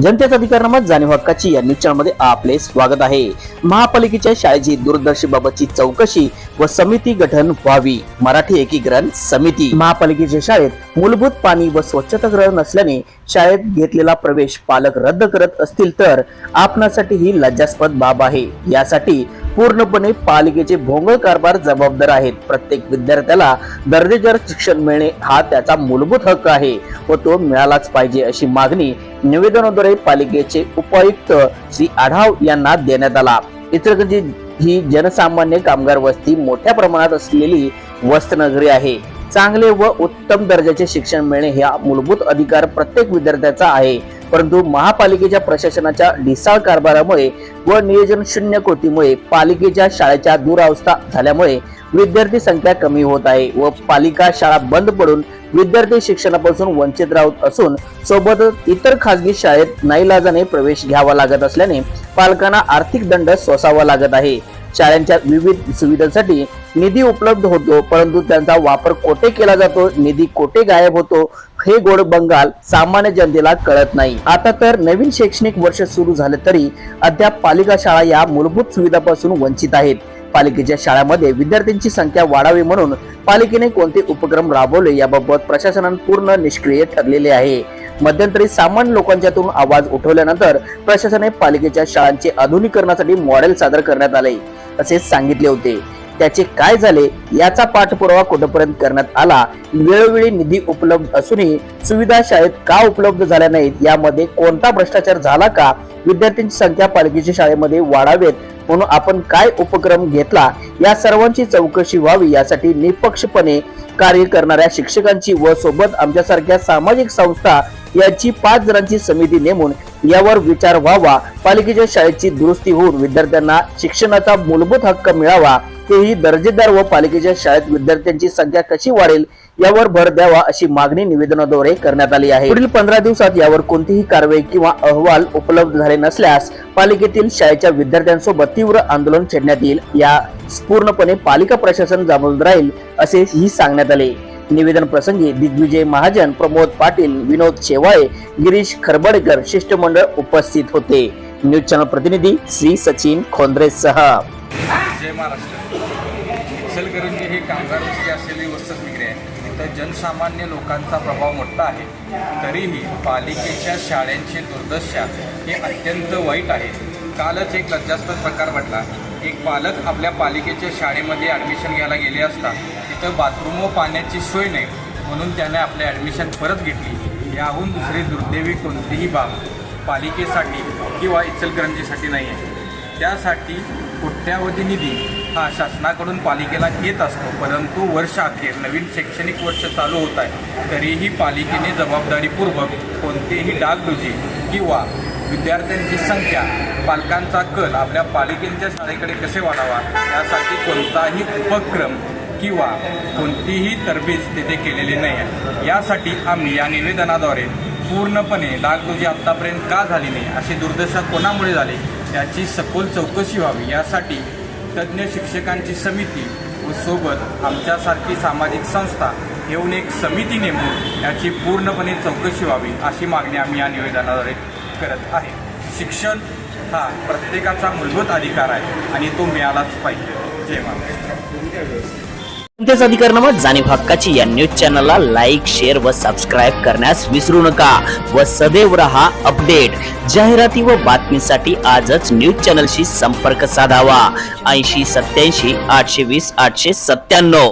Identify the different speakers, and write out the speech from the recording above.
Speaker 1: जनतेचा अधिकारनामा जाणीव हक्काची या न्यूज चॅनलमध्ये आपले स्वागत आहे। महापालिकेच्या शाळेची दूरदर्शीबाबतची चौकशी व समिती गठन व्हावी। मराठी एकीकरण समिती। महापालिकेच्या शाळेत मूलभूत पाणी व स्वच्छतागृह नसल्याने शाळेत घेतलेला प्रवेश पालक रद्द करत असतील तर आपणासाठी ही लज्जास्पद बाब आहे। यासाठी पूर्णपणे पालिकेचे भोंगळ कारभार जबाबदार आहेत। प्रत्येक विद्यार्थ्याला दर्जेदार शिक्षण मिळणे हा त्याचा मूलभूत हक्क आहे व तो मिळालाच पाहिजे अशी मागणी निवेदनाद्वारे पालिकेचे उपायुक्त श्री आढाव यांना देण्यात आला। इचलकरंजी ही जनसामान्य कामगार वस्ती मोठ्या प्रमाणात असलेली वस्तीनगरी आहे। चांगले व उत्तम दर्जाचे शिक्षण मिळणे हा मूलभूत अधिकार प्रत्येक विद्यार्थ्याचा आहे, परंतु महापालिकेच्या प्रशासनाच्या ढिसाळ कारभारामुळे व नियोजन शून्य कृतीमुळे पालिकेच्या शाळेच्या दुरावस्था झाल्यामुळे विद्यार्थी संख्या कमी होत आहे व पालिका शाळा बंद पडून विद्यार्थी शिक्षणापासून वंचित राहत असून सोबतच इतर खासगी शाळेत नाईलाजाने प्रवेश घ्यावा लागत असल्याने पालकांना आर्थिक दंड सोसावा लागत आहे। शाळांच्या विविध सुविधांसाठी निधी उपलब्ध होतो, परंतु त्यांचा वापर कोठे केला जातो, निधी कोठे गायब होतो हे गोड बंगाल सामान्य जनतेला कळत नाही। आता तर नवीन शैक्षणिक वर्ष सुरू झाले तरी अद्याप पालिका शाळा या मूलभूत सुविधांपासून वंचित आहेत। पालिकेच्या शाळांमध्ये विद्यार्थ्यांची संख्या वाढावी म्हणून पालिकेने कोणते उपक्रम राबवले याबाबत प्रशासनाने पूर्ण निष्क्रिय ठरलेले आहे। मध्यंतरी सामान्य लोकांच्यातून आवाज उठवल्यानंतर प्रशासनाने पालिकेच्या शाळांचे आधुनिकीकरणासाठी मॉडेल सादर करण्यात आले असे सांगितले होते। त्याचे काय झाले याचा पाठपुरावा कुठपर्यंत करण्यात आला, वेळोवेळी निधी उपलब्ध असूनही सुविधा शाळेत का उपलब्ध झाल्या नाहीत, यामध्ये कोणता भ्रष्टाचार झाला का, विद्यार्थ्यांची संख्या पालिकेच्या शाळेमध्ये वाढावेत म्हणून आपण काय उपक्रम घेतला, या सर्वांची चौकशी व्हावी। यासाठी निपक्षपणे कार्य करणाऱ्या शिक्षकांची व सोबत आमच्यासारख्या सामाजिक संस्था याची 5 जणांची समिती नेमून यावर विचार व्हावा। पालिकेच्या शाळेची दुरुस्ती होऊन विद्यार्थ्यांना शिक्षणाचा मूलभूत हक्क मिळावा, तेही दर्जेदार व पालिकेच्या शाळेत विद्यार्थ्यांची संख्या कशी वाढेल यावर भर द्यावा अशी मागणी निवेदनाद्वारे करण्यात आली आहे। पुढील 15 दिवसात यावर कोणतीही कारवाई किंवा अहवाल उपलब्ध झाले नसल्यास पालिकेतील शाळेच्या विद्यार्थ्यांसोबत तीव्र आंदोलन छेडण्यात येईल। या पूर्णपणे पालिका प्रशासन जबाबदार राहील असे ही सांगण्यात आले। निवेदन प्रसंगी दिग्विजय महाजन, प्रमोद पाटील, विनोद शेवाळे, गिरीश खरबडकर शिष्टमंडळ उपस्थित होते। न्यूज चॅनल प्रतिनिधी श्री सचिन खोंद्रे सह।
Speaker 2: जय महाराष्ट्र। इचलकरंजी हे कामगार वस्ती असलेली वसतिगृह आहे। इथं जनसामान्य लोकांचा प्रभाव मोठा आहे, तरीही पालिकेच्या शाळांची दुर्दशा हे अत्यंत वाईट आहे। कालच एक लज्जास्पद प्रकार घडला। एक पालक आपल्या पालिकेच्या शाळेमध्ये ॲडमिशन घ्यायला गेले असता तिथं बाथरूम व पाण्याची सोय नाही म्हणून त्याने आपले ॲडमिशन परत घेतली। याहून दुसरी दुर्दैवी कोणतीही बाब पालिकेसाठी किंवा इचलकरंजीसाठी नाही आहे। त्यासाठी कोट्यावधी निधी हा शासनाकडून पालिकेला येत असतो, परंतु वर्ष अखेर नवीन शैक्षणिक वर्ष चालू होत आहे तरीही पालिकेने जबाबदारीपूर्वक कोणतेही डागडुजी किंवा विद्यार्थ्यांची संख्या, पालकांचा कल आपल्या पालिकेच्या शाळेकडे कसे वाढावा यासाठी कोणताही उपक्रम किंवा कोणतीही तरबीज तिथे केलेली नाही आहे। यासाठी आम्ही या निवेदनाद्वारे पूर्णपणे डागडुजी आत्तापर्यंत का झाली नाही, अशी दुर्दशा कोणामुळे झाली याची सखोल चौकशी व्हावी। यासाठी तज्ज्ञ शिक्षकांची समिती व सोबत आमच्यासारखी सामाजिक संस्था येऊन एक समिती नेमून याची पूर्णपणे चौकशी व्हावी अशी मागणी आम्ही या निवेदनाद्वारे करत आहे। शिक्षण हा प्रत्येकाचा मूलभूत अधिकार आहे आणि तो मिळालाच पाहिजे। जय महाराष्ट्र।
Speaker 1: जनतेचा अधिकारनामा जाणीव हक्काची या न्यूज चॅनलला लाईक, शेअर व सबस्क्राईब करण्यास विसरू नका व सदैव रहा अपडेट। जाहिराती व बातमीसाठी आजच न्यूज चॅनलशी संपर्क साधावा। 80 87 820 897।